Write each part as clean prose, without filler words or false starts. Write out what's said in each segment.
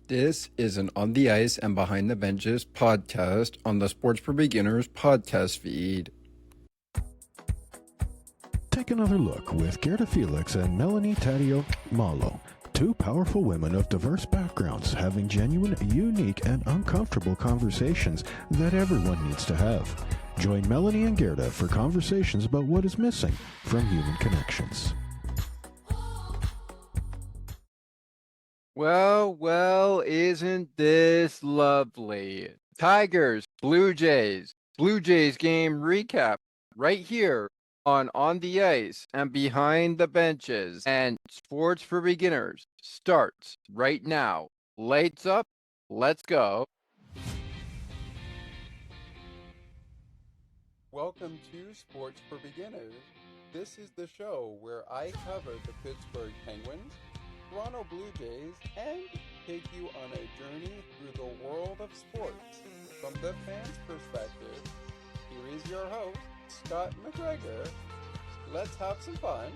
This is an On the Ice and Behind the Benches podcast on the Sports for Beginners podcast feed. Take another look with Gerda Felix and Melanie Taddeo Malo, two powerful women of diverse backgrounds having genuine, unique, and uncomfortable conversations that everyone needs to have. Join Melanie and Gerda for conversations about what is missing from human connections. Well, isn't this lovely? Tigers, Blue Jays game recap right here on the Ice and Behind the Benches. And Sports for Beginners starts right now. Lights up, let's go. Welcome to Sports for Beginners. This is the show where I cover the Pittsburgh Penguins, Toronto Blue Jays, and take you on a journey through the world of sports. From the fans' perspective, here is your host, Scott McGregor. Let's have some fun.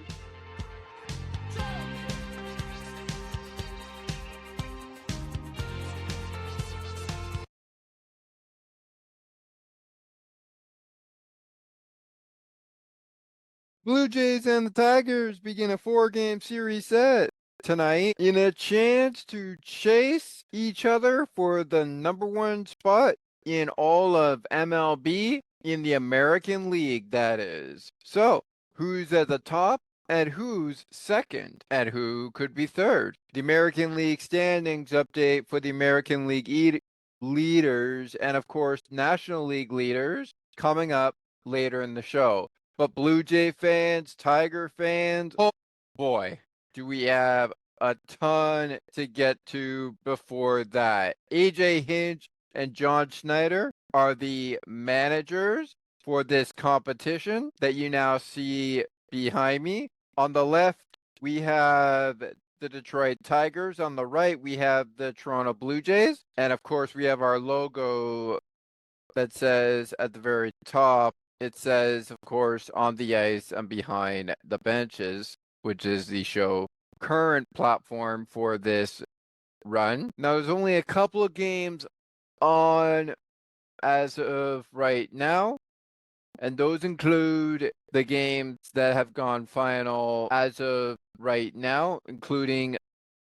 Blue Jays and the Tigers begin a 4-game series set tonight in a chance to chase each other for the number one spot in all of MLB, in the American League, that is. So, who's at the top and who's second and who could be third? The American League standings update for the American League leaders and, of course, National League leaders coming up later in the show. But Blue Jay fans, Tiger fans, oh boy, do we have a ton to get to before that. AJ Hinch and John Schneider are the managers for this competition that you now see behind me. On the left, we have the Detroit Tigers. On the right, we have the Toronto Blue Jays. And of course, we have our logo that says at the very top, it says, of course, On the Ice and Behind the Benches, which is the show current platform for this run. Now, there's only a couple of games on as of right now, and those include the games that have gone final as of right now, including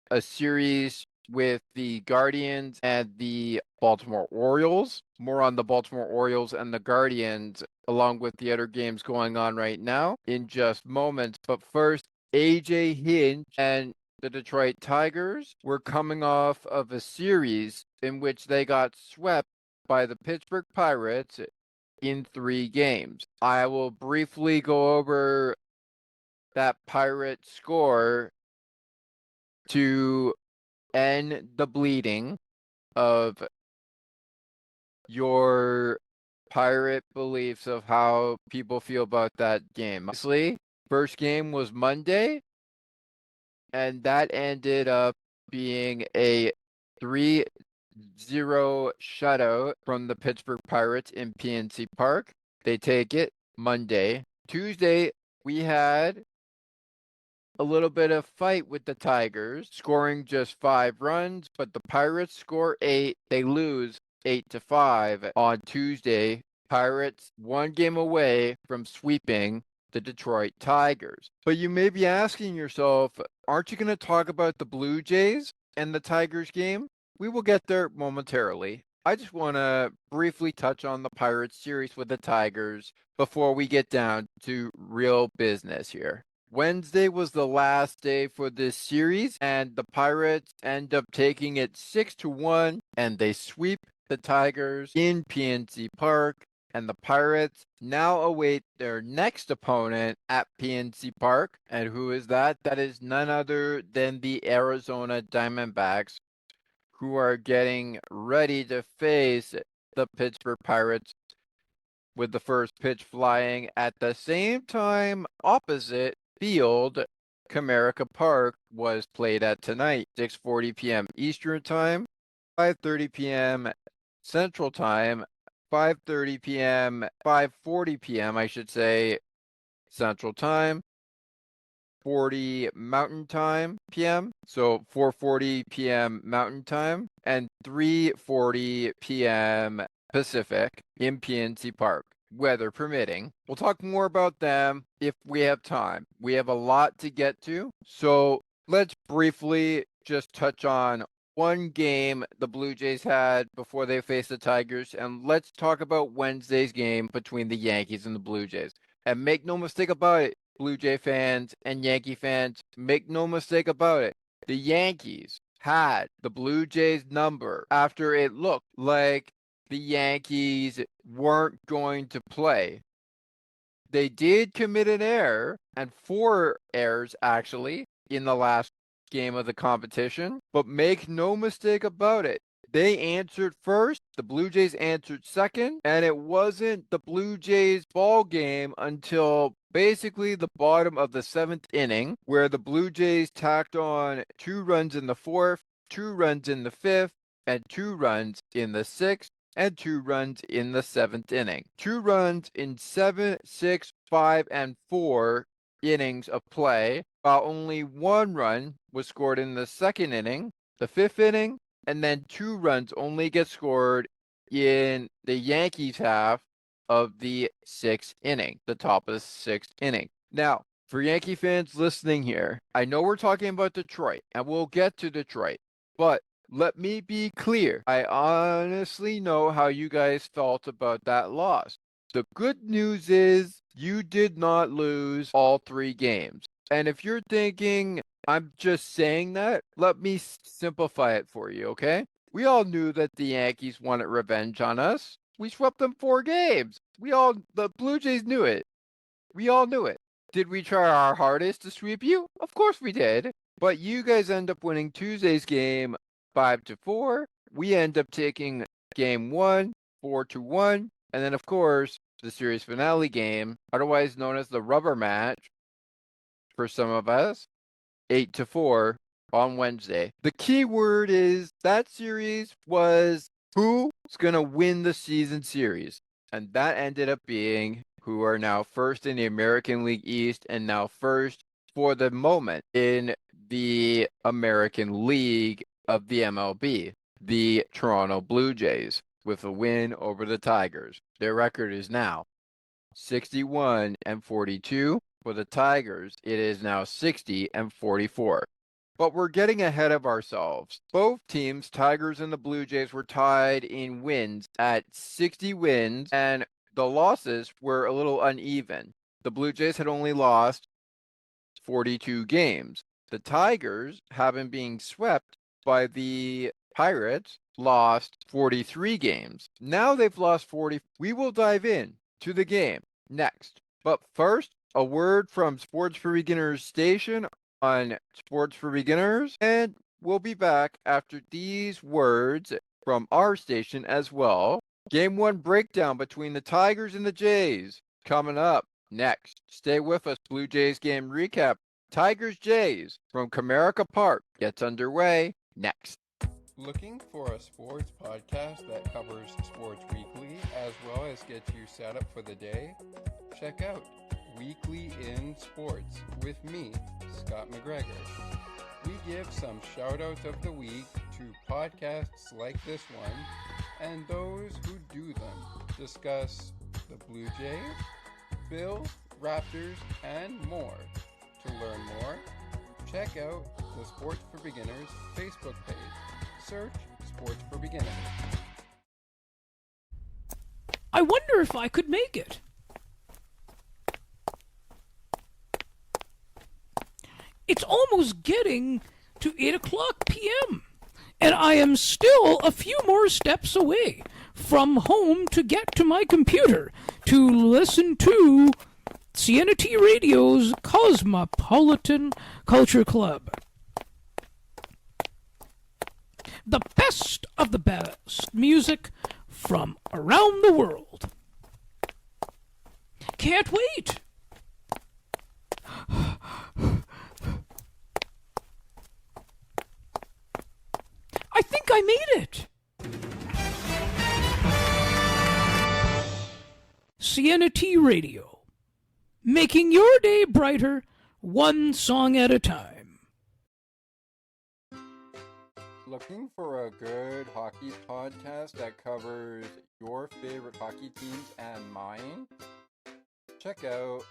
a series with the Guardians and the Baltimore Orioles. More on the Baltimore Orioles and the Guardians, along with the other games going on right now, in just moments. But first, AJ Hinch and the Detroit Tigers were coming off of a series in which they got swept by the Pittsburgh Pirates in 3 games. I will briefly go over that Pirate score to end the bleeding of your Pirate beliefs of how people feel about that game. Obviously, first game was Monday, and that ended up being a 3-0 shutout from the Pittsburgh Pirates in PNC Park. They take it Monday. Tuesday, we had a little bit of fight with the Tigers, scoring just 5 runs, but the Pirates score 8. They lose 8-5 on Tuesday. Pirates 1 game away from sweeping the Detroit Tigers. But you may be asking yourself, aren't you going to talk about the Blue Jays and the Tigers game? We will get there momentarily. I just want to briefly touch on the Pirates series with the Tigers before we get down to real business here. Wednesday was the last day for this series, and the Pirates end up taking it 6-1, and they sweep the Tigers in PNC Park. And the Pirates now await their next opponent at PNC Park. And who is that? That is none other than the Arizona Diamondbacks, who are getting ready to face the Pittsburgh Pirates, with the first pitch flying at the same time opposite field Comerica Park was played at tonight. 6:40 p.m. Eastern Time, 5:30 p.m. Central Time, 5:30 p.m., 5:40 p.m., I should say, Central Time, 4:40 Mountain Time p.m. So 4:40 p.m. Mountain Time and 3:40 p.m. Pacific in PNC Park, weather permitting. We'll talk more about them if we have time. We have a lot to get to, so let's briefly just touch on one game the Blue Jays had before they faced the Tigers, and let's talk about Wednesday's game between the Yankees and the Blue Jays. And make no mistake about it, Blue Jay fans and Yankee fans, make no mistake about it. The Yankees had the Blue Jays number after it looked like the Yankees weren't going to play. They did commit an error, and 4 errors actually, in the last game of the competition. But make no mistake about it, they answered first, the Blue Jays answered second, and it wasn't the Blue Jays ball game until basically the bottom of the 7th inning, where the Blue Jays tacked on 2 runs in the 4th, 2 runs in the 5th, and 2 runs in the 6th, and 2 runs in the 7th inning. 2 runs in 7, 6, 5, and 4 innings of play, while only 1 run was scored in the 2nd inning, the 5th inning, and then 2 runs only get scored in the Yankees half of the 6th inning, the top of the 6th inning. Now, for Yankee fans listening here, I know we're talking about Detroit, and we'll get to Detroit, but let me be clear. I honestly know how you guys felt about that loss. The good news is you did not lose all 3 games. And if you're thinking, I'm just saying that, let me simplify it for you, okay? We all knew that the Yankees wanted revenge on us. We swept them 4 games. The Blue Jays knew it. We all knew it. Did we try our hardest to sweep you? Of course we did. But you guys end up winning Tuesday's game 5-4. We end up taking game 1, 4-1. And then, of course, the series finale game, otherwise known as the rubber match for some of us, 8-4 on Wednesday. The key word is that series was who's going to win the season series. And that ended up being who are now first in the American League East and now first for the moment in the American League of the MLB, the Toronto Blue Jays, with a win over the Tigers. Their record is now 61-42. For the Tigers, it is now 60-44. But we're getting ahead of ourselves. Both teams, Tigers and the Blue Jays, were tied in wins at 60 wins, and the losses were a little uneven. The Blue Jays had only lost 42 games. The Tigers, having been swept by the Pirates, lost 43 games. Now they've lost 40. We will dive in to the game next. But first, a word from Sports for Beginners station on Sports for Beginners, and we'll be back after these words from our station as well. Game 1 breakdown between the Tigers and the Jays coming up next. Stay with us. Blue Jays game recap. Tigers Jays from Comerica Park gets underway next. Looking for a sports podcast that covers sports weekly as well as gets you set up for the day? Check out Weekly in Sports with me, Scott McGregor. We give some shout-outs of the week to podcasts like this one and those who do them. Discuss the Blue Jays, Bills, Raptors, and more. To learn more, check out the Sports for Beginners Facebook page. Search Sports for Beginners. I wonder if I could make it. It's almost getting to 8 o'clock p.m., and I am still a few more steps away from home to get to my computer to listen to CNT Radio's Cosmopolitan Culture Club. The best of the best music from around the world. Can't wait! I think I made it! CNT Radio, making your day brighter one song at a time. Looking for a good hockey podcast that covers your favorite hockey teams and mine? Check out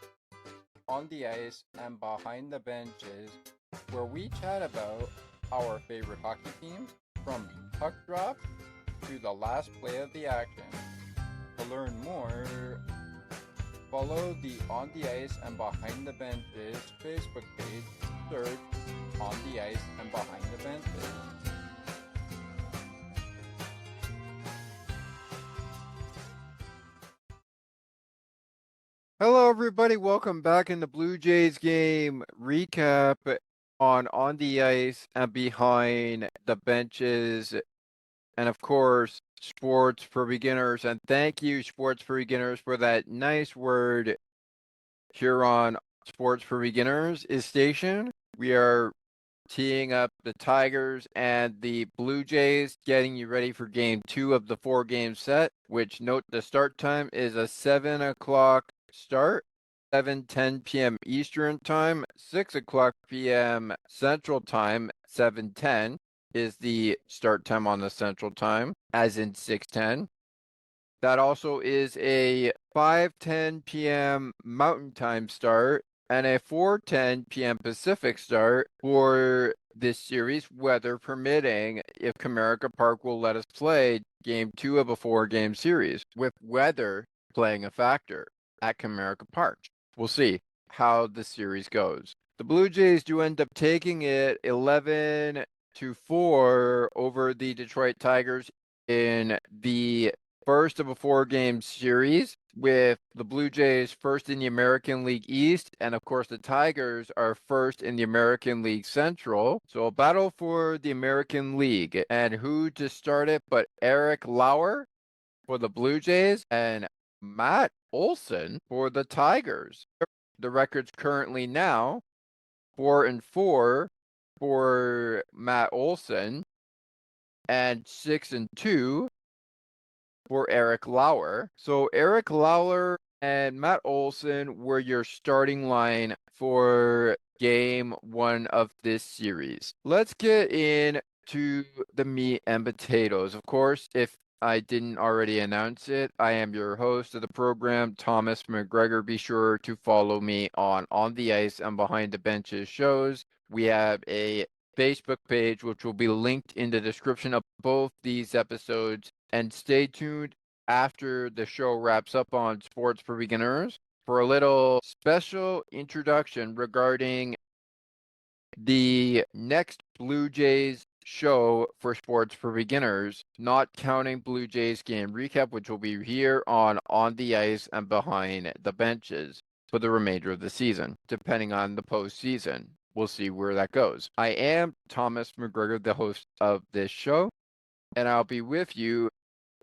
On the Ice and Behind the Benches, where we chat about our favorite hockey teams from puck drop to the last play of the action. To learn more, follow the On the Ice and Behind the Benches Facebook page. Search On the Ice and Behind the Benches. Hello, everybody. Welcome back in the Blue Jays game recap on the Ice and Behind the Benches. And of course, Sports for Beginners. And thank you, Sports for Beginners, for that nice word here on Sports for Beginners is station. We are teeing up the Tigers and the Blue Jays, getting you ready for game 2 of the 4-game set, which note the start time is a 7 o'clock start, 7:10 p.m. Eastern Time, 6 o'clock p.m. Central Time, 7:10 is the start time on the Central Time, as in 6:10. That also is a 5:10 p.m. Mountain Time start and a 4:10 p.m. Pacific start for this series, weather permitting, if Comerica Park will let us play game 2 of a 4-game series, with weather playing a factor at Comerica Park. We'll see how the series goes. The Blue Jays do end up taking it 11-4 over the Detroit Tigers in the first of a 4-game series, with the Blue Jays first in the American League East, and of course the Tigers are first in the American League Central. So a battle for the American League, and who to start it but Eric Lauer for the Blue Jays and Matt Olson for the Tigers. The record's currently now 4-4 for Matt Olson and 6-2 for Eric Lauer. So Eric Lauer and Matt Olson were your starting line for game 1 of this series. Let's get into the meat and potatoes. Of course, if I didn't already announce it, I am your host of the program, Thomas McGregor. Be sure to follow me on the Ice and Behind the Benches shows. We have a Facebook page, which will be linked in the description of both these episodes. And stay tuned after the show wraps up on Sports for Beginners for a little special introduction regarding the next Blue Jays show for Sports for Beginners, not counting Blue Jays game recap, which will be here on the Ice and Behind the Benches for the remainder of the season, depending on the postseason. We'll see where that goes. I am Thomas McGregor, the host of this show, and I'll be with you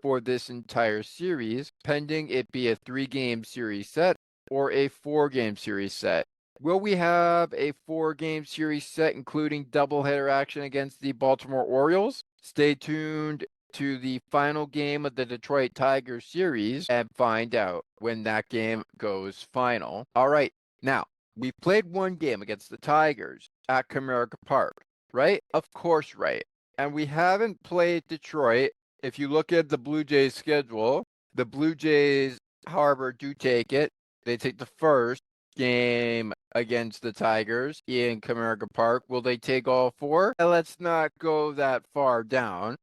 for this entire series, pending it be a 3-game series set or a 4-game series set. Will we have a 4-game series set, including doubleheader action against the Baltimore Orioles? Stay tuned to the final game of the Detroit Tigers series and find out when that game goes final. All right, now, we played 1 game against the Tigers at Comerica Park, right? Of course, right. And we haven't played Detroit. If you look at the Blue Jays schedule, the Blue Jays, however, do take it. They take the first game against the Tigers in Comerica Park. Will they take all 4? Let's not go that far down.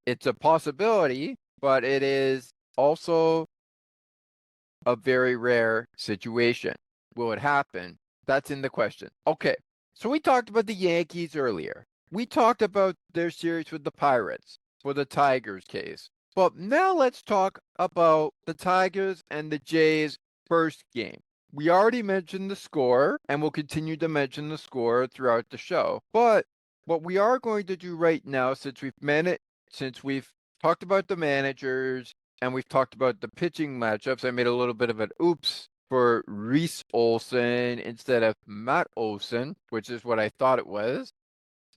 It's a possibility, but it is also a very rare situation. Will it happen? That's in the question. Okay, so we talked about the Yankees earlier. We talked about their series with the Pirates for the Tigers case. But now let's talk about the Tigers and the Jays first game. We already mentioned the score, and we'll continue to mention the score throughout the show. But what we are going to do right now, since we've talked about the managers and we've talked about the pitching matchups, I made a little bit of an oops for Reese Olson instead of Matt Olson, which is what I thought it was.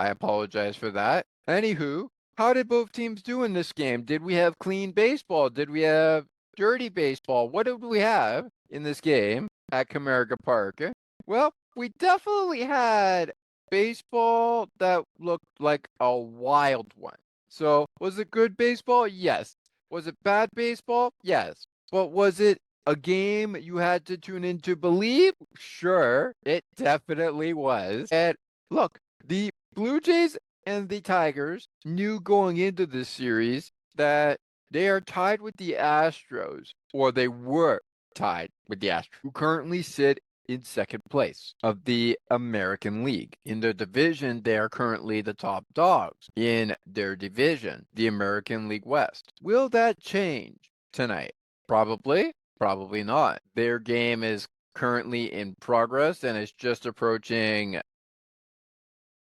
I apologize for that. Anywho, how did both teams do in this game? Did we have clean baseball? Did we have dirty baseball? What did we have in this game? at Comerica Park? Well, we definitely had baseball that looked like a wild one. So, was it good baseball? Yes. Was it bad baseball? Yes. But was it a game you had to tune in to believe? Sure, it definitely was. And look, the Blue Jays and the Tigers knew going into this series that they are tied with the Astros, or they were tied with the Astros, who currently sit in second place of the American League. In their division, they are currently the top dogs in their division, the American League West. Will that change tonight? Probably, probably not. Their game is currently in progress and is just approaching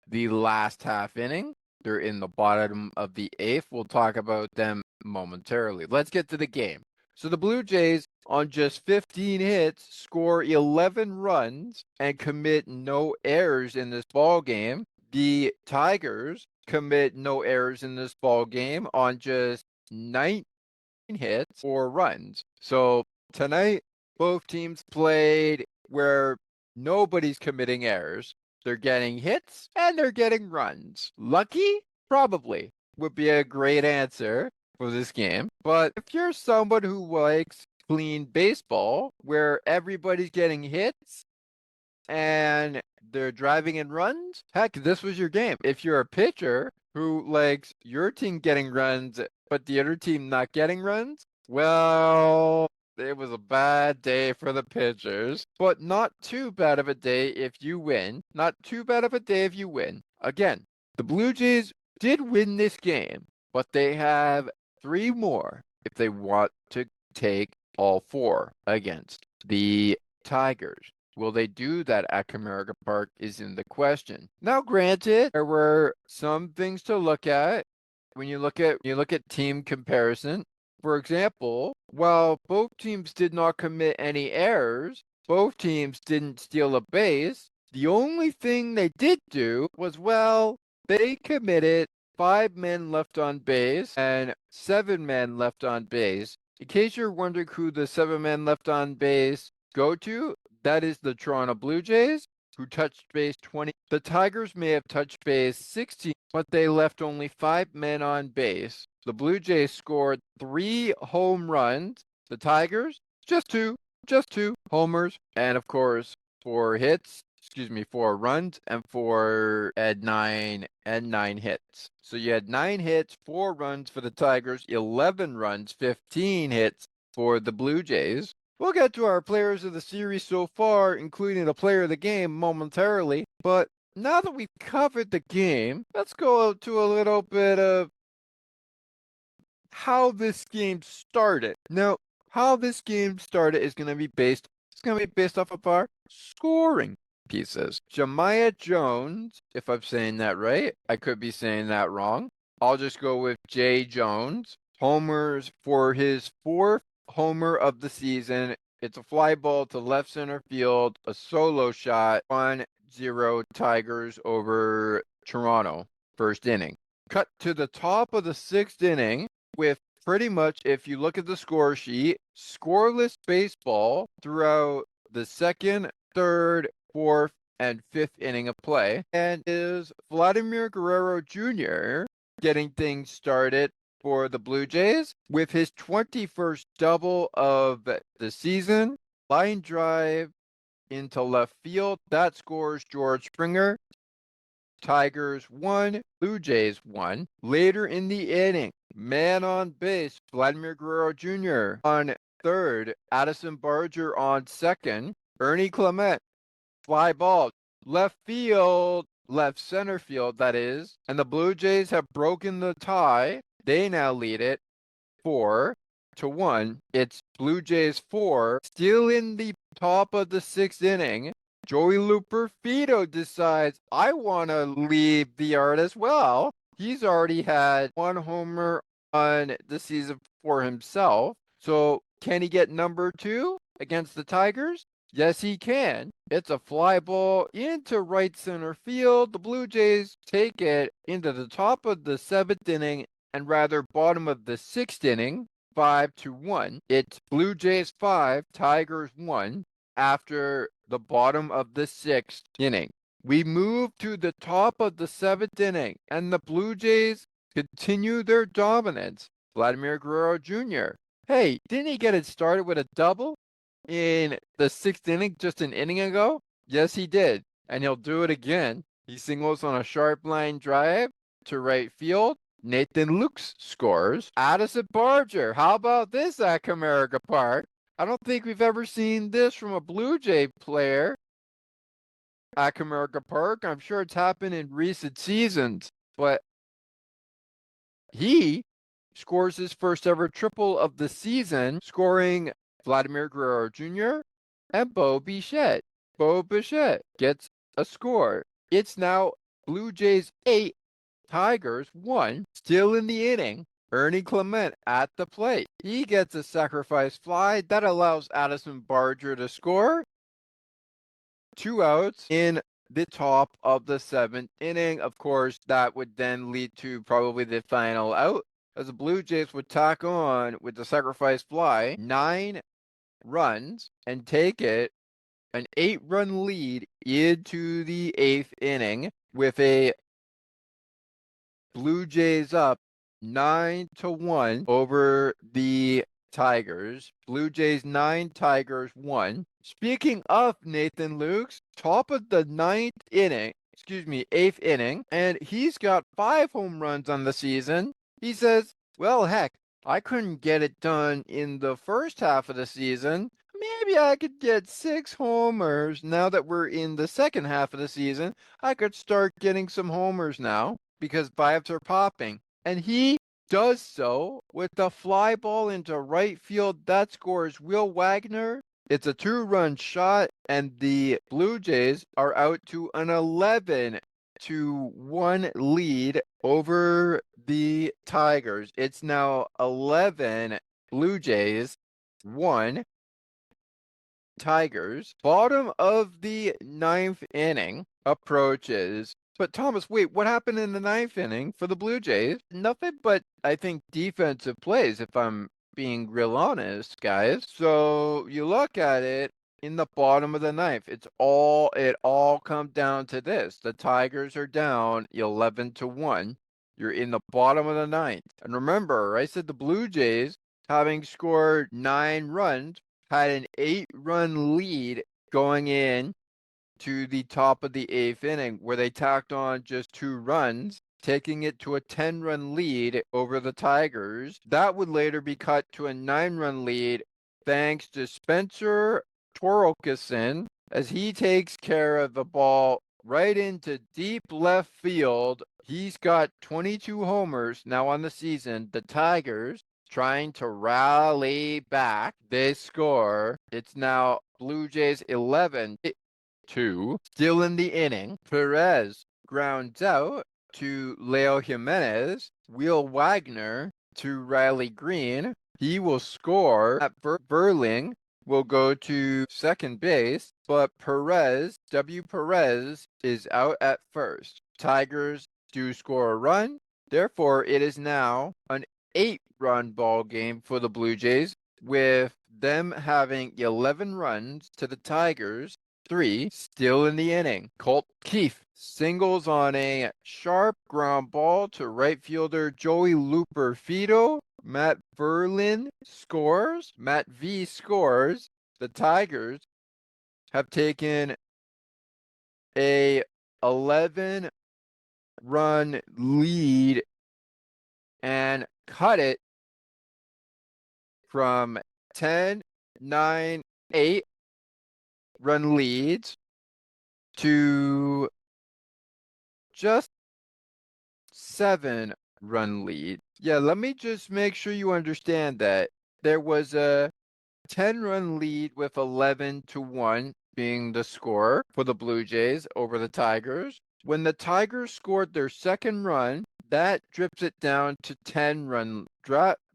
the last half inning. They're in the bottom of the eighth. We'll talk about them momentarily. Let's get to the game. So the Blue Jays, on just 15 hits, score 11 runs and commit no errors in this ball game. The Tigers commit no errors in this ball game on just 19 hits, 4 runs. So tonight, both teams played where nobody's committing errors. They're getting hits and they're getting runs. Lucky? Probably would be a great answer for this game. But if you're someone who likes clean baseball where everybody's getting hits and they're driving in runs, heck, this was your game. If you're a pitcher who likes your team getting runs but the other team not getting runs, well, it was a bad day for the pitchers, but not too bad of a day if you win. Not too bad of a day if you win. Again, the Blue Jays did win this game, but they have 3 more if they want to take all 4 against the Tigers. Will they do that at Comerica Park is in the question. Now, granted, there were some things to look at when you look at team comparison. For example, while both teams did not commit any errors, both teams didn't steal a base, the only thing they did do was, well, they committed 5 men left on base and 7 men left on base. In case you're wondering who the 7 men left on base go to, that is the Toronto Blue Jays, who touched base 20. The Tigers may have touched base 16, but they left only 5 men on base. The Blue Jays scored 3 home runs. The Tigers, just two homers, and of course 4 runs and 9 hits. So you had 9 hits, 4 runs for the Tigers, 11 runs, 15 hits for the Blue Jays. We'll get to our players of the series so far, including the player of the game momentarily, but now that we've covered the game, let's go to a little bit of how this game started. Now, how this game started is going to be based off of our scoring pieces. Jemiah Jones, if I'm saying that right, I could be saying that wrong. I'll just go with Jay Jones. Homers for his 4th homer of the season. It's a fly ball to left center field, a solo shot, 1-0 Tigers over Toronto, first inning. Cut to the top of the 6th inning with pretty much, if you look at the score sheet, scoreless baseball throughout the 2nd, 3rd, 4th, and 5th inning of play. And is Vladimir Guerrero Jr. getting things started for the Blue Jays with his 21st double of the season. Line drive into left field. That scores George Springer. Tigers 1, Blue Jays 1. Later in the inning, man on base, Vladimir Guerrero Jr. on 3rd, Addison Barger on 2nd, Ernie Clement, fly ball, left field, left center field, that is. And the Blue Jays have broken the tie. They now lead it 4-1. It's Blue Jays 4. Still in the top of the 6th inning, Joey Luperfido decides, I want to leave the yard as well. He's already had 1 homer on the season for himself. So can he get number 2 against the Tigers? Yes, he can. It's a fly ball into right center field. The Blue Jays take it into the top of the 7th inning, and rather bottom of the 6th inning, 5-1. It's Blue Jays 5, Tigers 1. after the bottom of the 6th inning. We move to the top of the 7th inning, and the Blue Jays continue their dominance. Vladimir Guerrero Jr. Hey, didn't he get it started with a double in the 6th inning just an inning ago? Yes, he did, and he'll do it again. He singles on a sharp line drive to right field. Nathan Lukes scores. Addison Barger, how about this at Comerica Park? I don't think we've ever seen this from a Blue Jay player at Comerica Park. I'm sure it's happened in recent seasons, but he scores his first ever triple of the season, scoring Vladimir Guerrero Jr. and Bo Bichette. Bo Bichette gets a score. It's now Blue Jays 8, Tigers 1, still in the inning. Ernie Clement at the plate. He gets a sacrifice fly that allows Addison Barger to score. 2 outs in the top of the 7th inning. Of course, that would then lead to probably the final out, as the Blue Jays would tack on with the sacrifice fly 9 runs and take it an 8-run lead into the 8th inning, with a Blue Jays up 9-1 over the Tigers. Blue Jays 9, Tigers 1. Speaking of Nathan Lukes, top of the 8th inning, and he's got 5 home runs on the season. He says, well, heck, I couldn't get it done in the first half of the season. Maybe I could get 6 homers now that we're in the second half of the season. I could start getting some homers now because vibes are popping. And he does so with a fly ball into right field that scores Will Wagner. It's a 2-run shot, and the Blue Jays are out to an 11-1 lead over the Tigers. It's now 11 Blue Jays, 1 Tigers. Bottom of the 9th inning approaches. But Thomas, wait, what happened in the 9th inning for the Blue Jays? Nothing but, I think, defensive plays, if I'm being real honest, guys. So you look at it in the bottom of the 9th. It all comes down to this. The Tigers are down 11-1. You're in the bottom of the 9th. And remember, I said the Blue Jays, having scored 9 runs, had an 8-run lead going in to the top of the 8th inning, where they tacked on just 2 runs, taking it to a 10-run lead over the Tigers. That would later be cut to a 9-run lead thanks to Spencer Torkelson, as he takes care of the ball right into deep left field. He's got 22 homers now on the season. The Tigers trying to rally back. They score. It's now Blue Jays 11-2. Still in the inning. Perez grounds out to Leo Jimenez. Will Wagner to Riley Green. He will score. At Burling will go to second base, but Perez is out at first. Tigers do score a run. Therefore, it is now an 8-run ball game for the Blue Jays, with them having 11 runs to the Tigers 3. Still in the inning. Colt Keefe singles on a sharp ground ball to right fielder Joey Luperfido. Matt Verlin scores. Matt V scores. The Tigers have taken a 11-run lead and cut it from 10, 9, 8 run leads to just 7-run lead. Yeah, let me just make sure you understand that there was a 10-run lead with 11-1 being the score for the Blue Jays over the Tigers. When the Tigers scored their second run, that drips it down to 10-run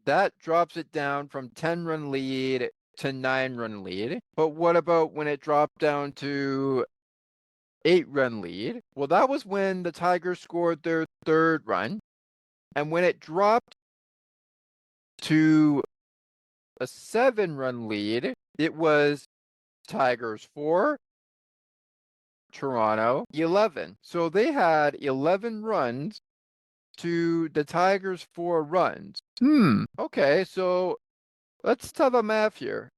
that drops it down from 10-run lead to 9-run lead. But what about when it dropped down to 8-run lead? Well, that was when the Tigers scored their third run. And when it dropped to a 7-run lead, it was Tigers 4, Toronto 11. So they had 11 runs to the Tigers 4 runs. Okay, so let's have a math here.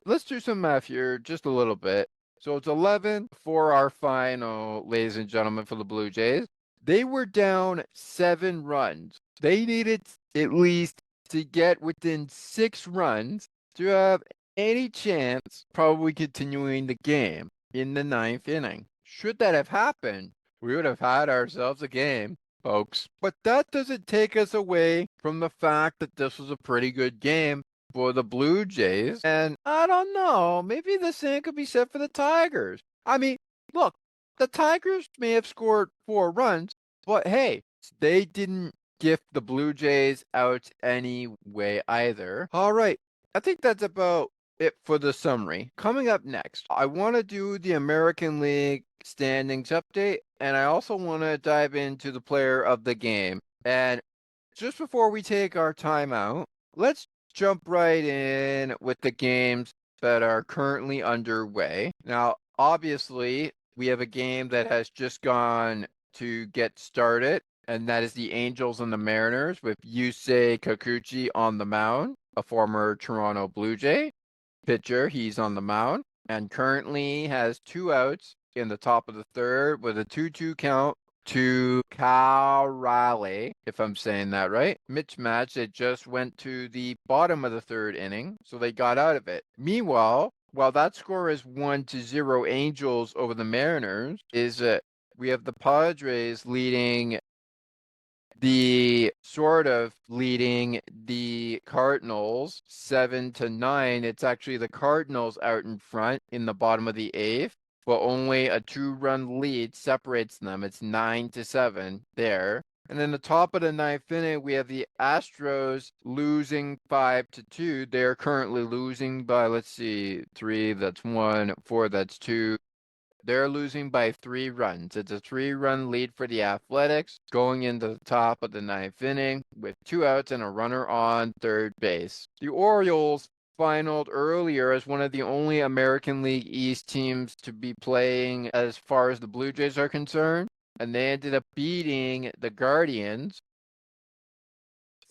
Let's do some math here just a little bit. So it's 11 for our final, ladies and gentlemen, for the Blue Jays. They were down 7 runs. They needed at least to get within 6 runs to have any chance probably continuing the game in the 9th inning. Should that have happened, we would have had ourselves a game, folks. But that doesn't take us away from the fact that this was a pretty good game for the Blue Jays. And I don't know, maybe the same could be said for the Tigers. I mean, look, the Tigers may have scored 4 runs, but hey, they didn't gift the Blue Jays out anyway either. All right, I think that's about it for the summary. Coming up next, I want to do the American League standings update, and I also want to dive into the player of the game. And just before we take our time out, let's jump right in with the games that are currently underway. Now, obviously, we have a game that has just gone to get started, and that is the Angels and the Mariners with Yusei Kikuchi on the mound, a former Toronto Blue Jay pitcher. He's on the mound and currently has 2 outs in the top of the 3rd with a 2-2 count to Cal Raleigh, if I'm saying that right. Mismatch, it just went to the bottom of the 3rd inning, so they got out of it. Meanwhile, while that score is 1-0 Angels over the Mariners, we have the Padres leading the Cardinals 7-9. It's actually the Cardinals out in front in the bottom of the 8th, but only a 2-run lead separates them. It's 9-7 there. And then the top of the 9th inning, we have the Astros losing 5-2. They're currently losing by, 3, that's 1, 4, that's 2. They're losing by 3 runs. It's a 3-run lead for the Athletics going into the top of the 9th inning with 2 outs and a runner on 3rd base. The Orioles finaled earlier as one of the only American League East teams to be playing as far as the Blue Jays are concerned, and they ended up beating the Guardians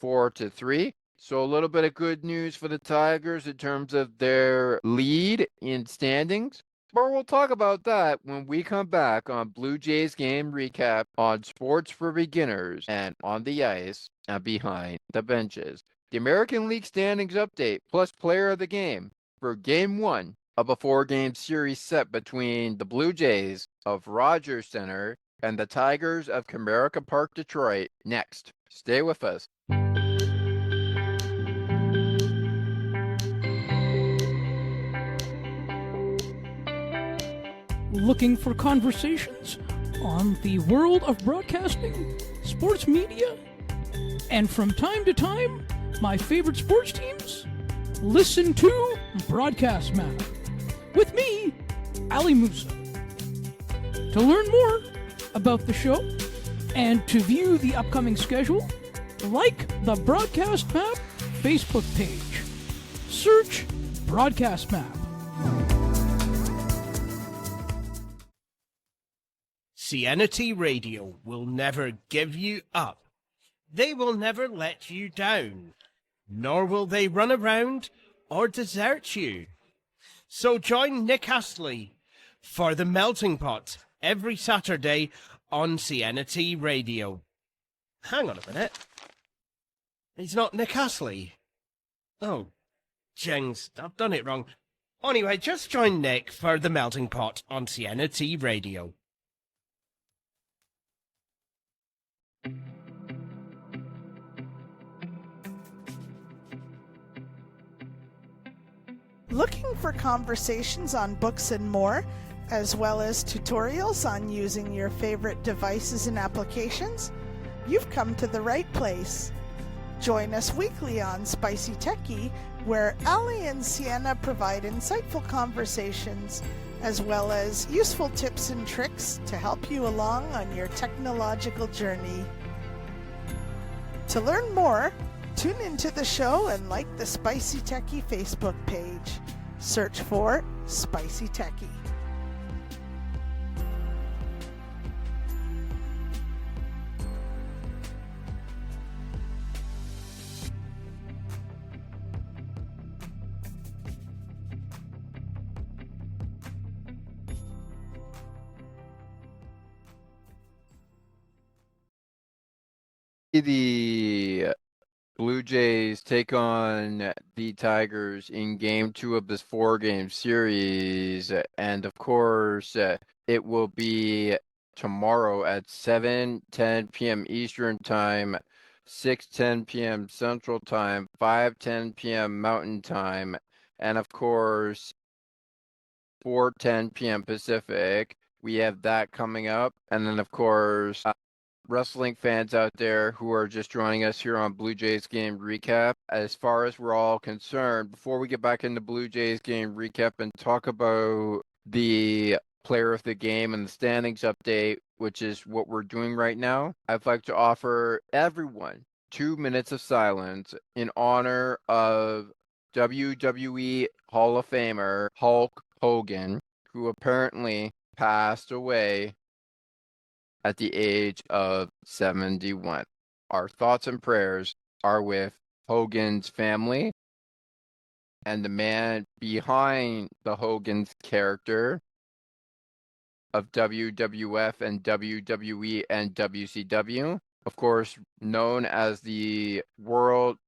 4-3. So a little bit of good news for the Tigers in terms of their lead in standings. But we'll talk about that when we come back on Blue Jays Game Recap on Sports for Beginners and On the Ice and Behind the Benches. The American League Standings Update plus Player of the Game for Game 1 of a 4-game series set between the Blue Jays of Rogers Center and the Tigers of Comerica Park, Detroit. Next. Stay with us. Looking for conversations on the world of broadcasting, sports media, and from time to time, my favorite sports teams? Listen to Broadcast Map with me, Ali Musa. To learn more about the show and to view the upcoming schedule, like the Broadcast Map Facebook page. Search Broadcast Map. CNT Radio will never give you up. They will never let you down, nor will they run around or desert you. So join Nick Astley for The Melting Pot every Saturday on CNT Radio. Hang on a minute. He's not Nick Astley. Oh, jings, I've done it wrong. Anyway, just join Nick for The Melting Pot on CNT Radio. Looking for conversations on books and more, as well as tutorials on using your favorite devices and applications? You've come to the right place. Join us weekly on Spicy Techie, where Ali and Sienna provide insightful conversations, as well as useful tips and tricks to help you along on your technological journey. To learn more, tune into the show and like the Spicy Techie Facebook page. Search for Spicy Techie. The Blue Jays take on the Tigers in game 2 of this 4-game series. And of course, it will be tomorrow at 7:10 p.m. Eastern Time, 6:10 p.m. Central Time, 5:10 p.m. Mountain Time, and of course, 4:10 p.m. Pacific. We have that coming up. And then, of course, wrestling fans out there who are just joining us here on Blue Jays Game Recap. As far as we're all concerned, before we get back into Blue Jays Game Recap and talk about the player of the game and the standings update, which is what we're doing right now, I'd like to offer everyone 2 minutes of silence in honor of WWE Hall of Famer Hulk Hogan, who apparently passed away at the age of 71. Our thoughts and prayers are with Hogan's family and the man behind the Hogan's character of WWF and WWE and WCW, of course, known as the World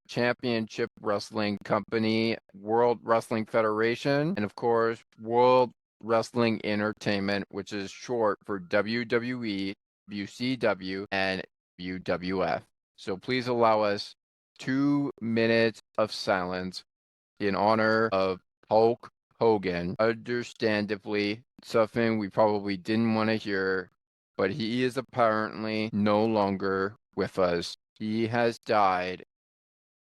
Championship Wrestling Company, World Wrestling Federation, and of course, World Wrestling Entertainment, which is short for WWE, WCW, and WWF. So please allow us 2 minutes of silence in honor of Hulk Hogan. Understandably, something we probably didn't want to hear, but he is apparently no longer with us. He has died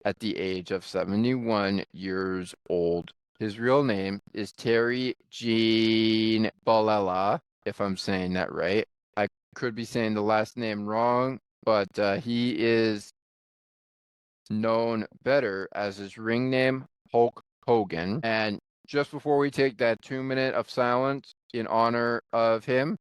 at the age of 71 years old. His real name is Terry Gene Bolella, if I'm saying that right. I could be saying the last name wrong, but he is known better as his ring name, Hulk Hogan. And just before we take that 2 minute of silence in honor of him,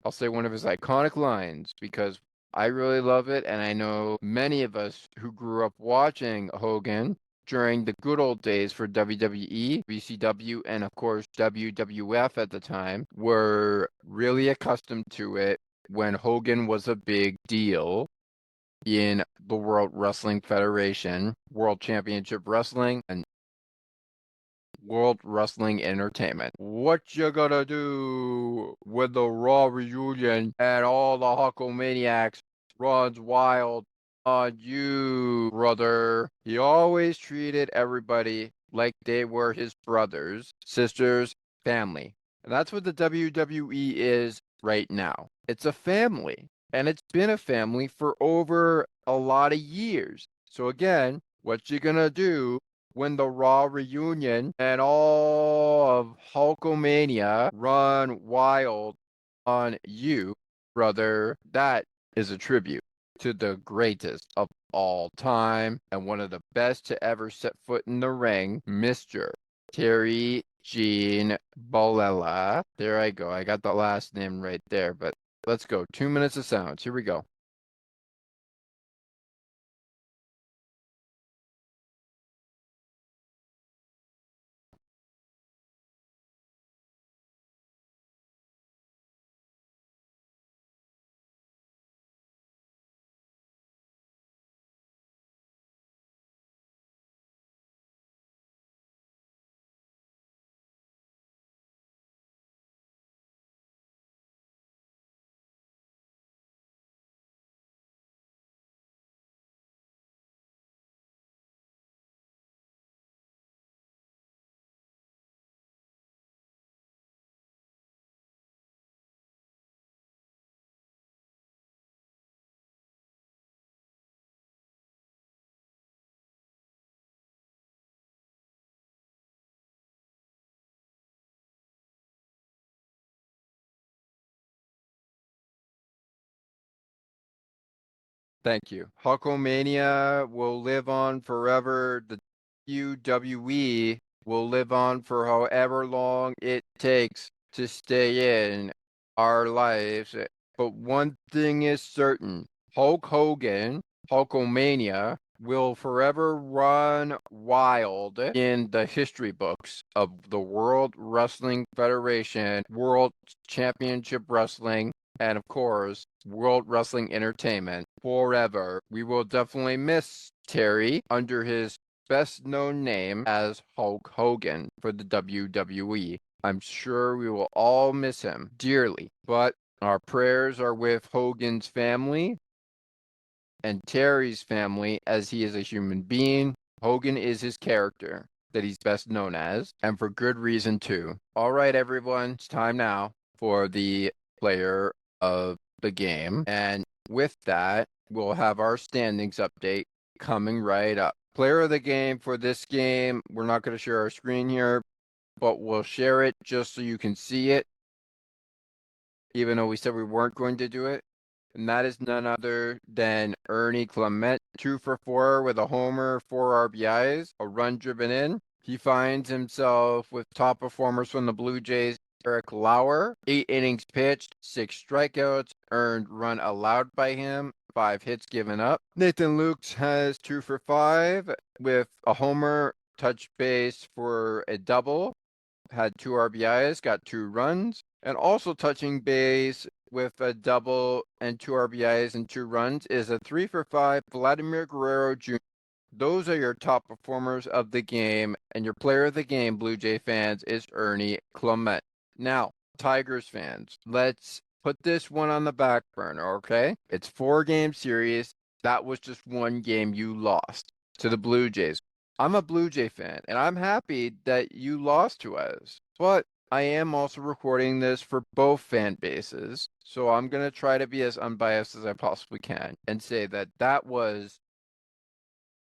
I'll say one of his iconic lines because I really love it, and I know many of us who grew up watching Hogan during the good old days for WWE, WCW, and of course WWF at the time were really accustomed to it when Hogan was a big deal in the World Wrestling Federation, World Championship Wrestling, and World Wrestling Entertainment. What you gonna do with the Raw reunion and all the Hulkamaniacs runs wild on you, brother? He always treated everybody like they were his brothers, sisters, family. And that's what the WWE is right now. It's a family. And it's been a family for over a lot of years. So again, what you gonna do when the Raw reunion and all of Hulkamania run wild on you, brother? That is a tribute to the greatest of all time and one of the best to ever set foot in the ring, Mr. Terry Gene Bolella. There I go. I got the last name right there, but let's go. 2 minutes of silence. Here we go. Thank you. Hulkamania will live on forever. The WWE will live on for however long it takes to stay in our lives. But one thing is certain, Hulk Hogan, Hulkamania, will forever run wild in the history books of the World Wrestling Federation, World Championship Wrestling, and of course, World Wrestling Entertainment forever. We will definitely miss Terry under his best known name as Hulk Hogan for the WWE. I'm sure we will all miss him dearly, but our prayers are with Hogan's family and Terry's family as he is a human being. Hogan is his character that he's best known as, and for good reason too. All right, everyone, it's time now for the player of the game. And with that, we'll have our standings update coming right up. Player of the game for this game, we're not going to share our screen here, but we'll share it just so you can see it, even though we said we weren't going to do it. And that is none other than Ernie Clement, 2 for 4 with a homer, 4 RBIs, a run driven in. He finds himself with top performers from the Blue Jays, Eric Lauer, 8 innings pitched, 6 strikeouts, earned run allowed by him, 5 hits given up. Nathan Lukes has 2 for 5 with a homer, touch base for a double, had 2 RBIs, got 2 runs, and also touching base with a double and 2 RBIs and 2 runs is a 3 for 5 Vladimir Guerrero Jr. Those are your top performers of the game, and your player of the game, Blue Jay fans, is Ernie Clement. Now, Tigers fans, let's put this one on the back burner, okay? It's 4-game series. That was just one game you lost to the Blue Jays. I'm a Blue Jay fan, and I'm happy that you lost to us. But I am also recording this for both fan bases, so I'm going to try to be as unbiased as I possibly can and say that that was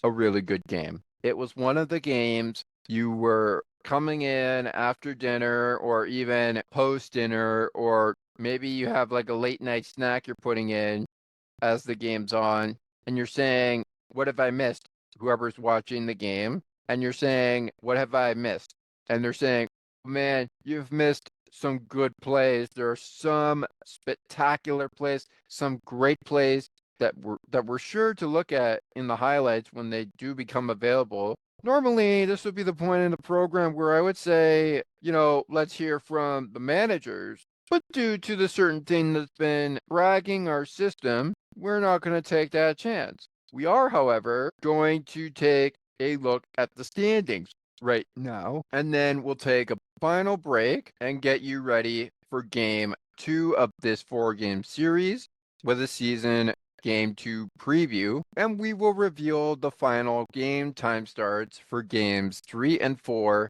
a really good game. It was one of the games you were coming in after dinner or even post dinner, or maybe you have like a late night snack you're putting in as the game's on, and you're saying, what have I missed? Whoever's watching the game, and you're saying, what have I missed? And they're saying, man, you've missed some good plays. There are some spectacular plays, some great plays that we're sure to look at in the highlights when they do become available. Normally, this would be the point in the program where I would say, let's hear from the managers. But due to the certain thing that's been bragging our system, we're not going to take that chance. We are, however, going to take a look at the standings right now, and then we'll take a final break and get you ready for game 2 of this 4-game series with a season game 2 preview, and we will reveal the final game time starts for games 3 and 4.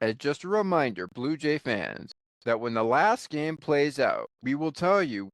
And just a reminder, Blue Jay fans, that when the last game plays out, we will tell you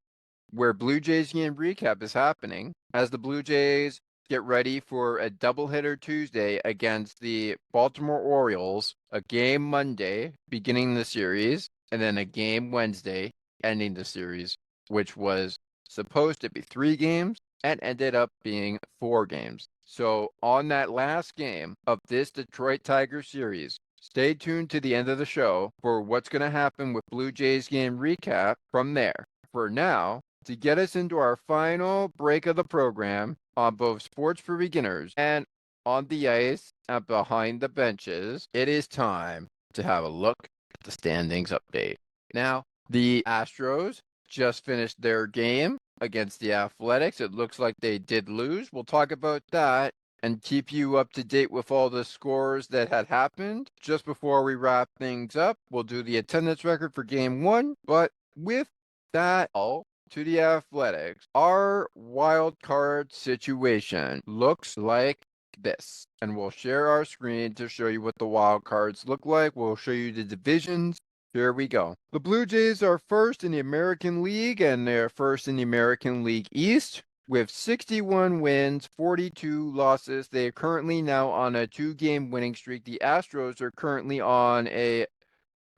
where Blue Jays game recap is happening as the Blue Jays get ready for a doubleheader Tuesday against the Baltimore Orioles, a game Monday beginning the series, and then a game Wednesday ending the series, which was supposed to be 3 games and ended up being 4 games. So on that last game of this Detroit Tigers series, stay tuned to the end of the show for what's going to happen with Blue Jays game recap from there. For now, to get us into our final break of the program on both Sports for Beginners and on the ice and behind the benches, it is time to have a look at the standings update. Now, the Astros just finished their game against the Athletics. It looks like they did lose. We'll talk about that and keep you up to date with all the scores that had happened. Just before we wrap things up, we'll do the attendance record for game 1. But with that all, to the Athletics, our wild card situation looks like this. And we'll share our screen to show you what the wild cards look like. We'll show you the divisions. Here we go. The Blue Jays are first in the American League, and they're first in the American League East with 61 wins, 42 losses. They are currently now on a 2-game winning streak. The Astros are currently on a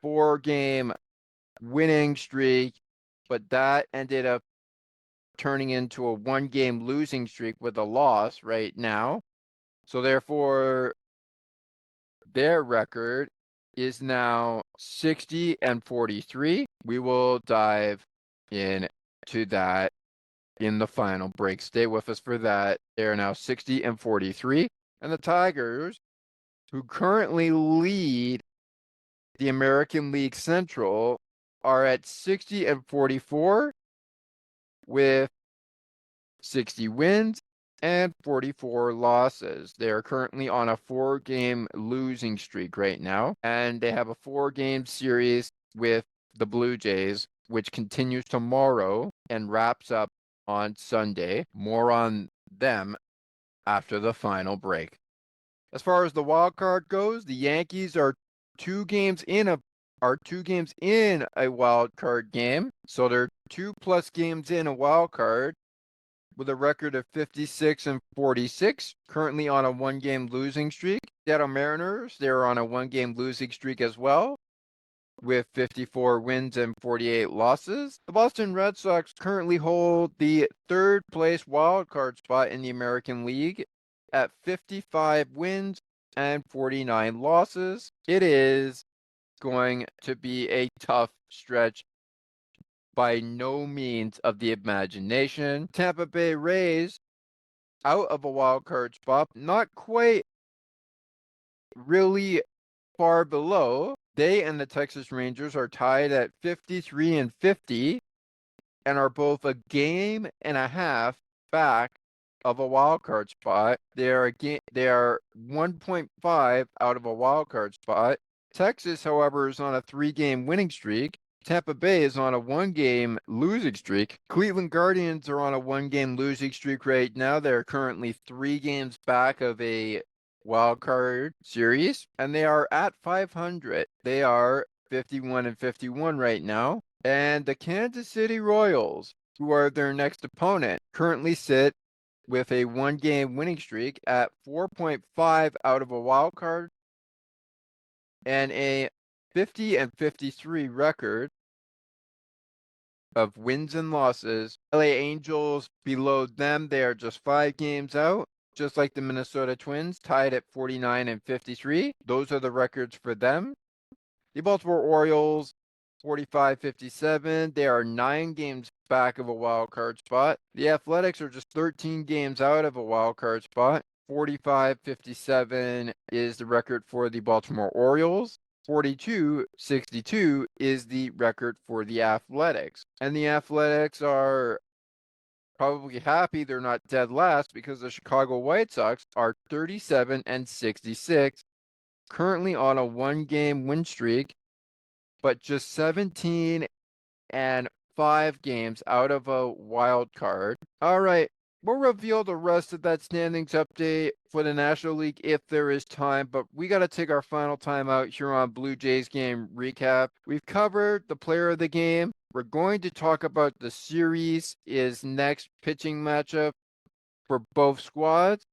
4-game winning streak, but that ended up turning into a 1-game losing streak with a loss right now. So therefore, their record is now 60-43. We will dive into that in the final break. Stay with us for that. They are now 60-43. And the Tigers, who currently lead the American League Central, are at 60-44 with 60 wins and 44 losses. They are currently on a 4-game losing streak right now, and they have a 4-game series with the Blue Jays, which continues tomorrow and wraps up on Sunday. More on them after the final break. As far as the wild card goes, the Yankees are 2 games in a wild card game, so they're 2+ games in a wild card with a record of 56-46, currently on a 1-game losing streak. Seattle Mariners, they're on a 1-game losing streak as well, with 54 wins and 48 losses. The Boston Red Sox currently hold the 3rd place wild card spot in the American League at 55 wins and 49 losses. It is going to be a tough stretch by no means of the imagination. Tampa Bay Rays out of a wild card spot, not quite really far below. They and the Texas Rangers are tied at 53-50 and are both a game and a half back of a wild card spot. They are 1.5 out of a wild card spot. Texas, however, is on a 3-game winning streak. Tampa Bay is on a 1-game losing streak. Cleveland Guardians are on a 1-game losing streak right now. They're currently 3 games back of a wild card series, and they are at 500. They are 51-51 right now. And the Kansas City Royals, who are their next opponent, currently sit with a 1-game winning streak at 4.5 out of a wild card and a 50-53 record of wins and losses. LA Angels below them, they are just 5 games out, just like the Minnesota Twins, tied at 49-53. Those are the records for them. The Baltimore Orioles, 45-57. They are 9 games back of a wild card spot. The Athletics are just 13 games out of a wild card spot. 45-57 is the record for the Baltimore Orioles. 42-62 is the record for the Athletics. And the Athletics are probably happy they're not dead last, because the Chicago White Sox are 37-66, currently on a 1-game win streak, but just 17 and 5 games out of a wild card. All right, we'll reveal the rest of that standings update for the National League if there is time, but we got to take our final time out here on Blue Jays game recap. We've covered the player of the game. We're going to talk about the series is next pitching matchup for both squads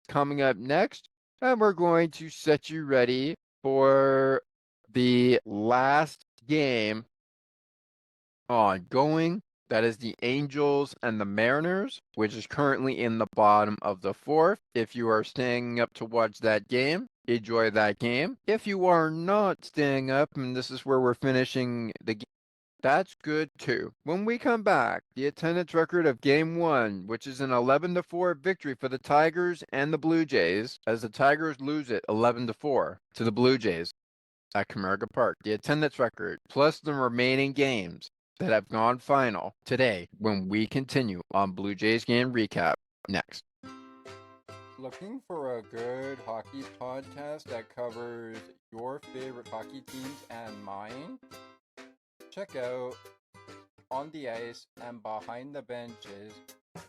coming up next, and we're going to set you ready for the last game ongoing. That is the Angels and the Mariners, which is currently in the bottom of the 4th. If you are staying up to watch that game, enjoy that game. If you are not staying up, and this is where we're finishing the game, that's good too. When we come back, the attendance record of Game 1, which is an 11-4 victory for the Tigers and the Blue Jays, as the Tigers lose it 11-4 to the Blue Jays at Comerica Park. The attendance record, plus the remaining games that have gone final today, when we continue on Blue Jays game recap next. Looking for a good hockey podcast that covers your favorite hockey teams and mine? Check out On the Ice and Behind the Benches,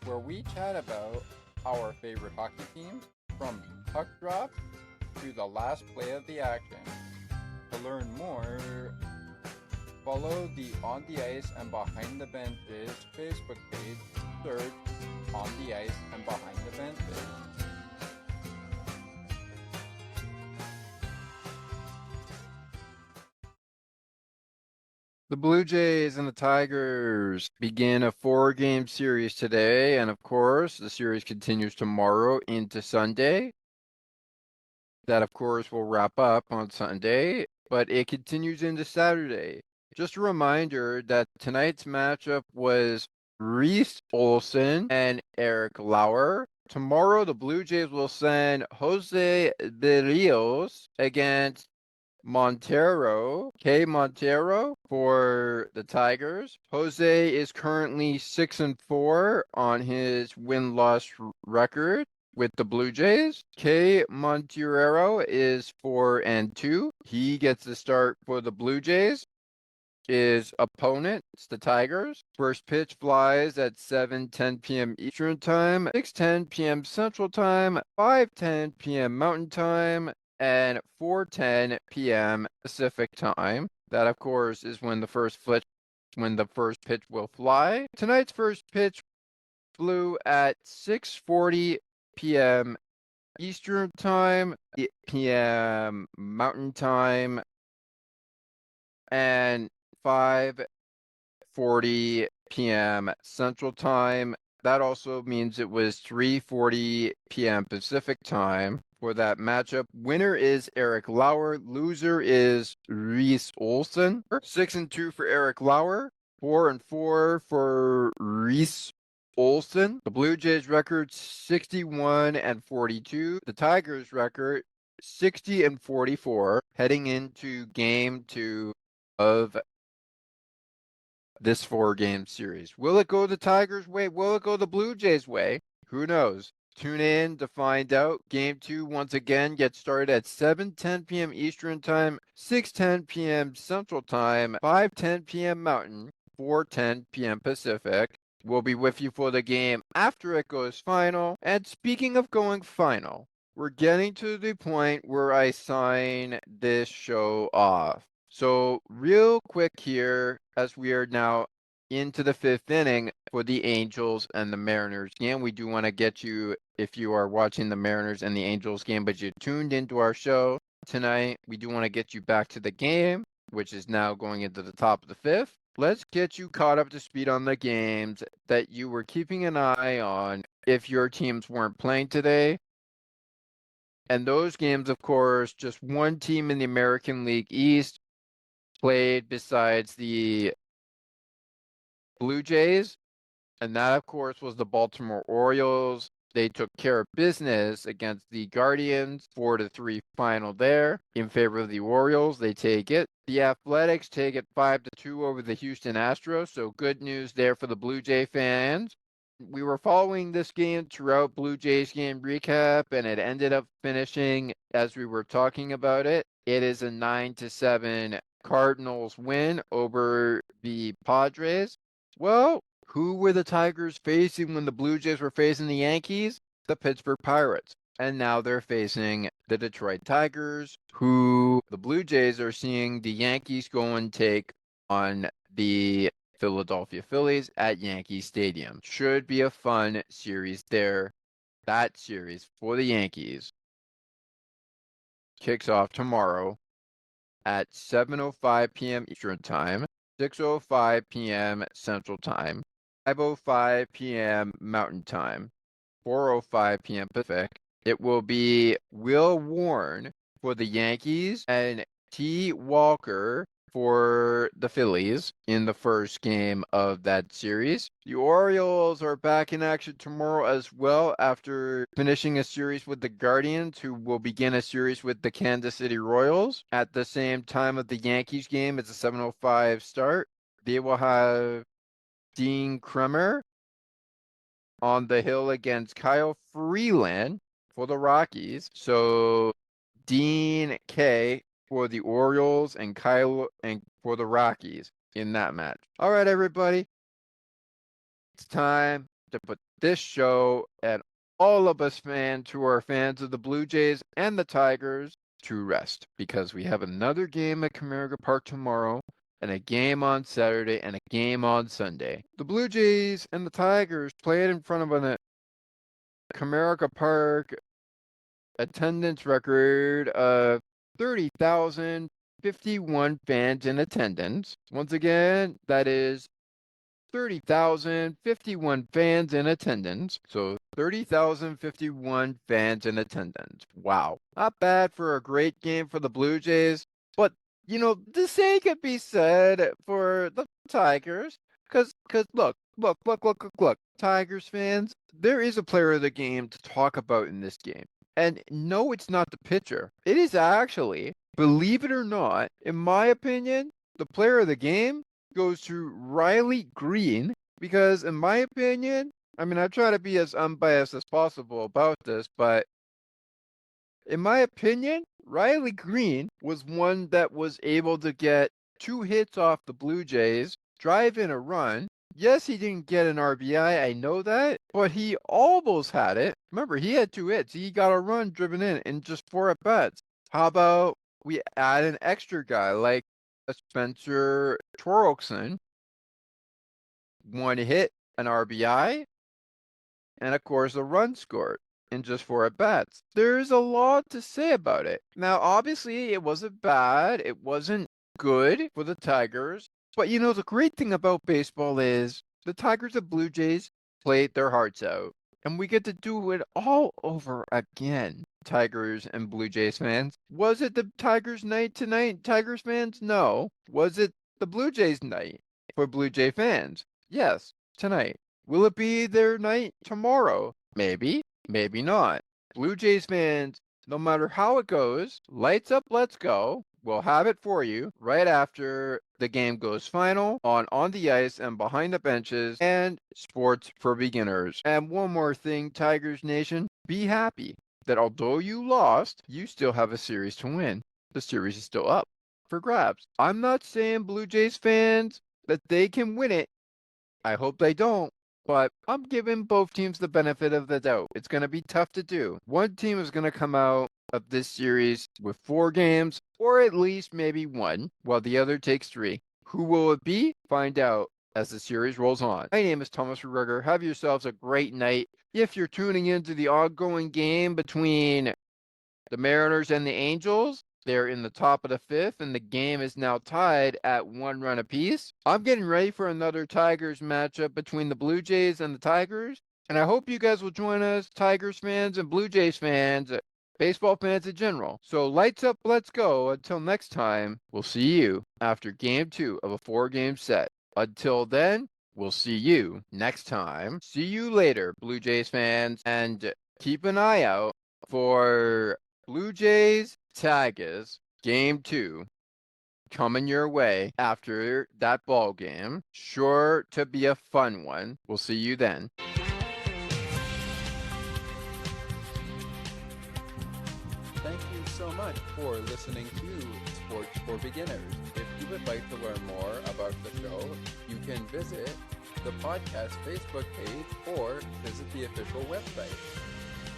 where we chat about our favorite hockey teams from puck drop to the last play of the action. To learn more, follow the On the Ice and Behind the Benches Facebook page. Search On the Ice and Behind the Benches. The Blue Jays and the Tigers begin a 4-game series today, and of course, the series continues tomorrow into Sunday. That, of course, will wrap up on Sunday, but it continues into Saturday. Just a reminder that tonight's matchup was Reese Olson and Eric Lauer. Tomorrow, the Blue Jays will send Jose de Rios against Montero, K. Montero for the Tigers. Jose is currently 6-4 on his win-loss record with the Blue Jays. K. Montero is 4-2. He gets the start for the Blue Jays. His opponent, it's the Tigers. First pitch flies at 7:10 p.m. Eastern Time, 6:10 p.m. Central Time, 5:10 p.m. Mountain Time, and 4:10 p.m. Pacific Time. That, of course, is when the first pitch will fly. Tonight's first pitch flew at 6:40 p.m. Eastern Time, 8 p.m. Mountain Time, and 5:40 p.m. Central Time. That also means it was 3:40 p.m. Pacific Time for that matchup. Winner is Eric Lauer. Loser is Reese Olson. 6-2 for Eric Lauer. 4-4 for Reese Olson. The Blue Jays record 61-42. The Tigers record 60-44. Heading into game 2 of this 4-game series. Will it go the Tigers' way? Will it go the Blue Jays' way? Who knows? Tune in to find out. Game 2 once again gets started at 7:10 p.m. Eastern Time, 6:10 p.m. Central Time, 5:10 p.m. Mountain, 4:10 p.m. Pacific. We'll be with you for the game after it goes final. And speaking of going final, we're getting to the point where I sign this show off. So real quick here, as we are now into the 5th inning for the Angels and the Mariners game. We do want to get you, if you are watching the Mariners and the Angels game, but you tuned into our show tonight, we do want to get you back to the game, which is now going into the top of the 5th. Let's get you caught up to speed on the games that you were keeping an eye on if your teams weren't playing today. And those games, of course, just one team in the American League East played besides the Blue Jays, and that, of course, was the Baltimore Orioles. They took care of business against the Guardians, 4-3 final there in favor of the Orioles. They take it. The Athletics take it 5-2 over the Houston Astros, so good news there for the Blue Jay fans. We were following this game throughout Blue Jays game recap, and it ended up finishing as we were talking about it. It is a 9-7 Cardinals win over the Padres. Well, who were the Tigers facing when the Blue Jays were facing the Yankees? The Pittsburgh Pirates. And now they're facing the Detroit Tigers, who the Blue Jays are seeing the Yankees go and take on the Philadelphia Phillies at Yankee Stadium. Should be a fun series there. That series for the Yankees kicks off tomorrow at 7:05 p.m. Eastern Time, 6:05 p.m. Central Time, 5:05 p.m. Mountain Time, 4:05 p.m. Pacific. It will be Will Warren for the Yankees and T. Walker for the Phillies in the first game of that series. The Orioles are back in action tomorrow as well after finishing a series with the Guardians, who will begin a series with the Kansas City Royals at the same time of the Yankees game. It's a 7:05 start. They will have Dean Kremer on the hill against Kyle Freeland for the Rockies. So Dean K for the Orioles and Kyle and for the Rockies in that match. All right, everybody. It's time to put this show and all of us fans who are fans of the Blue Jays and the Tigers to rest, because we have another game at Comerica Park tomorrow and a game on Saturday and a game on Sunday. The Blue Jays and the Tigers played in front of a Comerica Park attendance record of 30,051 fans in attendance. Once again, that is 30,051 fans in attendance. So 30,051 fans in attendance. Wow. Not bad for a great game for the Blue Jays. But, the same could be said for the Tigers. Because look. Tigers fans, there is a player of the game to talk about in this game. And no, it's not the pitcher. It is actually, believe it or not, in my opinion, the player of the game goes to Riley Green because, in my opinion, I mean, I try to be as unbiased as possible about this, but in my opinion, Riley Green was one that was able to get 2 hits off the Blue Jays, drive in a run. Yes, he didn't get an RBI, I know that, but he almost had it. Remember, he had 2 hits. He got a run driven in just 4 at-bats. How about we add an extra guy like a Spencer Torkelson? 1 hit, an RBI, and of course a run scored in just 4 at-bats. There's a lot to say about it. Now, obviously, it wasn't bad. It wasn't good for the Tigers. But the great thing about baseball is the Tigers and Blue Jays played their hearts out. And we get to do it all over again, Tigers and Blue Jays fans. Was it the Tigers' night tonight, Tigers fans? No. Was it the Blue Jays' night for Blue Jay fans? Yes, tonight. Will it be their night tomorrow? Maybe, maybe not. Blue Jays fans, no matter how it goes, lights up, let's go. We'll have it for you right after the game goes final on the ice and behind the benches and sports for beginners. And one more thing, Tigers Nation, be happy that although you lost, you still have a series to win. The series is still up for grabs. I'm not saying Blue Jays fans that they can win it. I hope they don't. But I'm giving both teams the benefit of the doubt. It's going to be tough to do. One team is going to come out of this series with 4 games, or at least maybe 1, while the other takes 3. Who will it be? Find out as the series rolls on. My name is Thomas McGregor. Have yourselves a great night. If you're tuning into the ongoing game between the Mariners and the Angels, they're in the top of the 5th, and the game is now tied at 1 run apiece. I'm getting ready for another Tigers matchup between the Blue Jays and the Tigers, and I hope you guys will join us, Tigers fans and Blue Jays fans, baseball fans in general. So lights up, let's go. Until next time, we'll see you after Game 2 of a 4-game set. Until then, we'll see you next time. See you later, Blue Jays fans, and keep an eye out for Blue Jays Tigers Game 2 coming your way after that ball game. Sure to be a fun one. We'll see you then. Thank you so much for listening to Sports for Beginners. If you would like to learn more about the show, you can visit the podcast Facebook page or visit the official website.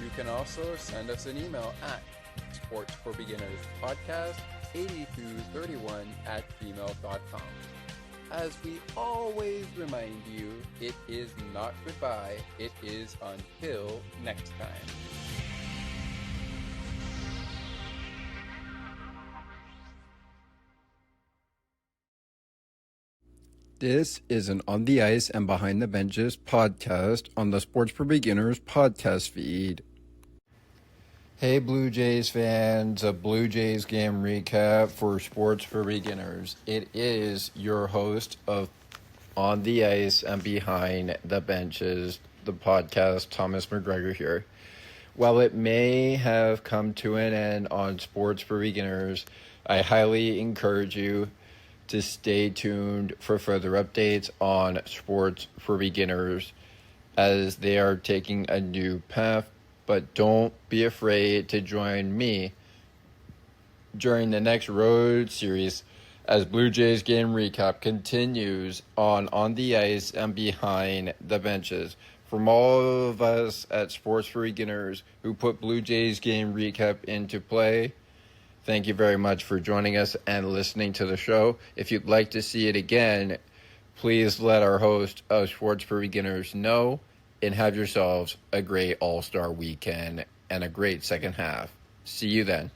You can also send us an email at sportsforbeginners podcast8231@gmail.com. As we always remind you, it is not goodbye, it is until next time. This is an On the Ice and Behind the Benches podcast on the Sports for Beginners podcast feed. Hey Blue Jays fans, a Blue Jays game recap for Sports for Beginners. It is your host of On the Ice and Behind the Benches, the podcast, Thomas McGregor here. While it may have come to an end on Sports for Beginners, I highly encourage you to stay tuned for further updates on Sports for Beginners as they are taking a new path. But don't be afraid to join me during the next road series as Blue Jays game recap continues on the Ice and Behind the Benches. From all of us at Sports for Beginners who put Blue Jays game recap into play, thank you very much for joining us and listening to the show. If you'd like to see it again, please let our host of Sports for Beginners know, and have yourselves a great All-Star weekend and a great second half. See you then.